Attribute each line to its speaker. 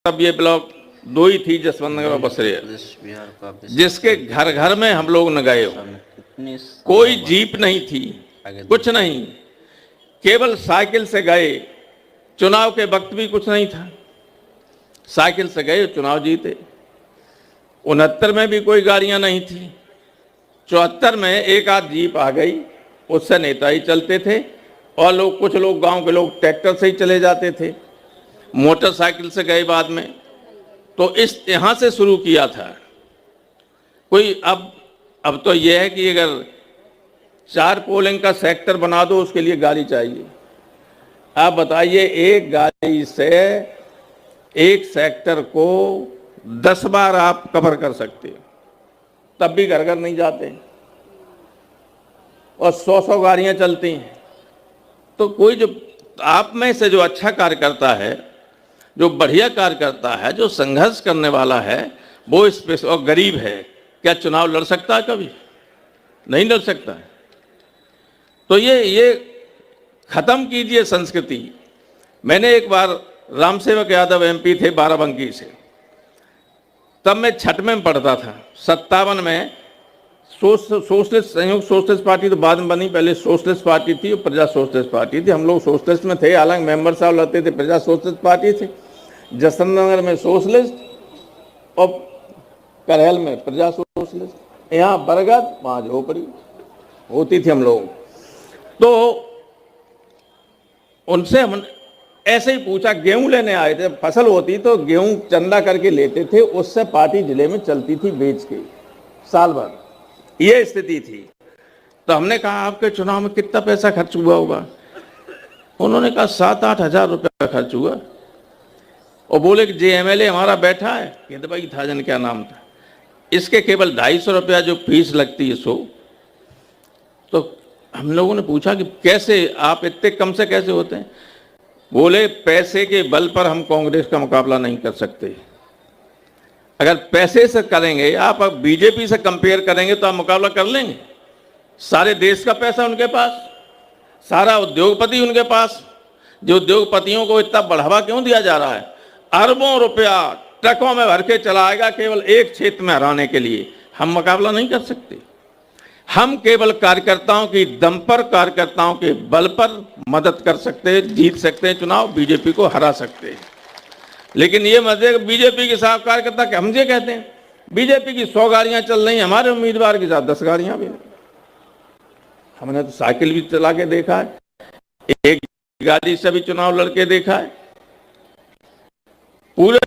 Speaker 1: तब ये ब्लॉक दो ही थी, जसवंत नगर और बसरेया, जिसके घर घर में हम लोग न गए हो। कोई जीप नहीं थी, कुछ नहीं, केवल साइकिल से गए। चुनाव के वक्त भी कुछ नहीं था, साइकिल से गए, चुनाव जीते। 69 में भी कोई गाड़ियां नहीं थी। 74 में एक आध जीप आ गई, उससे नेता ही चलते थे, और लोग, कुछ लोग, गांव के लोग ट्रैक्टर से ही चले जाते थे, मोटरसाइकिल से गए बाद में। तो इस यहां से शुरू किया था। कोई अब तो यह है कि अगर 4 पोलिंग का सेक्टर बना दो, उसके लिए गाड़ी चाहिए। आप बताइए, एक गाड़ी से एक सेक्टर को 10 बार आप कवर कर सकते हो, तब भी घर घर नहीं जाते, और 100 गाड़ियां चलती हैं। तो कोई जो आप में से जो अच्छा कार्य करता है, जो बढ़िया कार्य करता है, जो संघर्ष करने वाला है, वो इस पे, और गरीब है, क्या चुनाव लड़ सकता है? कभी नहीं लड़ सकता है। तो ये खत्म कीजिए संस्कृति। मैंने एक बार, रामसेवक यादव एमपी थे बाराबंकी से, तब मैं छठवें में पढ़ता था, 57 में। सोशलिस्ट, संयुक्त सोशलिस्ट पार्टी तो बाद में बनी, पहले सोशलिस्ट पार्टी थी और प्रजा सोशलिस्ट पार्टी थी। हम लोग सोशलिस्ट में थे, हालांकि मेंबर साहब लड़ते थे, प्रजा सोशलिस्ट पार्टी थी। जसवंत नगर में सोशलिस्ट और करहल में प्रजा सोशलिस्ट। यहाँ बरगद, वहाँ झोपड़ी होती थी हम लोग। तो उनसे हम ऐसे ही पूछा, गेहूं लेने आए थे, फसल होती तो गेहूं चंदा करके लेते थे, उससे पार्टी जिले में चलती थी बेच के साल भर, ये स्थिति थी। तो हमने कहा, आपके चुनाव में कितना पैसा खर्च हुआ होगा? उन्होंने कहा 7-8 हजार रुपया खर्च हुआ। और बोले कि जे एमएलए हमारा बैठा है, कहते भाई थाजन क्या नाम था, इसके केवल 250 रुपया जो फीस लगती है सो। तो हम लोगों ने पूछा कि कैसे आप इतने कम से कैसे होते हैं? बोले, पैसे के बल पर हम कांग्रेस का मुकाबला नहीं कर सकते। अगर पैसे से करेंगे, आप अब बीजेपी से कंपेयर करेंगे तो आप मुकाबला कर लेंगे। सारे देश का पैसा उनके पास, सारा उद्योगपति उनके पास। जो उद्योगपतियों को इतना बढ़ावा क्यों दिया जा रहा है? अरबों रुपया ट्रकों में भर के चलाएगा केवल एक क्षेत्र में हराने के लिए। हम मुकाबला नहीं कर सकते। हम केवल कार्यकर्ताओं की दम पर, कार्यकर्ताओं के बल पर मदद कर सकते हैं, जीत सकते हैं चुनाव, बीजेपी को हरा सकते हैं। लेकिन ये मजे, बीजेपी के साथ कार्यकर्ता हम ये कहते हैं, बीजेपी की 100 गाड़ियां चल रही हैं, हमारे उम्मीदवार के साथ 10 गाड़ियां भी नहीं। हमने तो साइकिल भी चला के देखा है, एक गाड़ी से भी चुनाव लड़के देखा है। पूरे